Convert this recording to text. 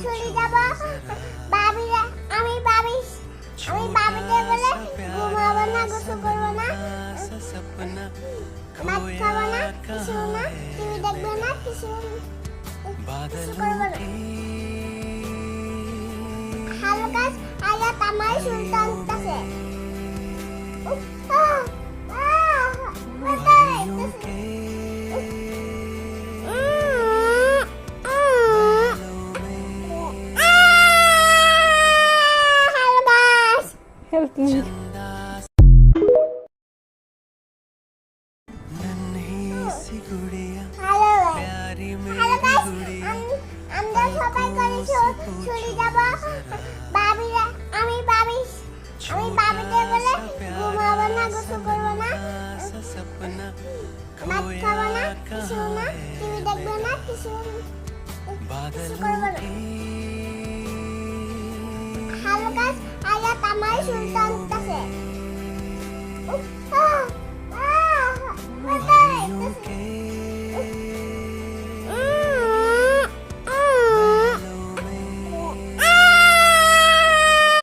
চলে যাব বাবিরা আমি বাবিতে বলে ঘুমাবো না গোসল করবো না ভাত খাবো না কিছু না টিভি দেখবো না কিছু করবো না হালকা আয়াত আমার সুলতান কাছে Help me. আমরা সবাই করে চলে যাব বাবিরা আমি বাবিতে বলে ঘুমাবো না গোসল করবো না ভাত খাবো না কিছু না টিভি দেখবো না কিছু করবো না হালকা আয়াত আমার সুলতান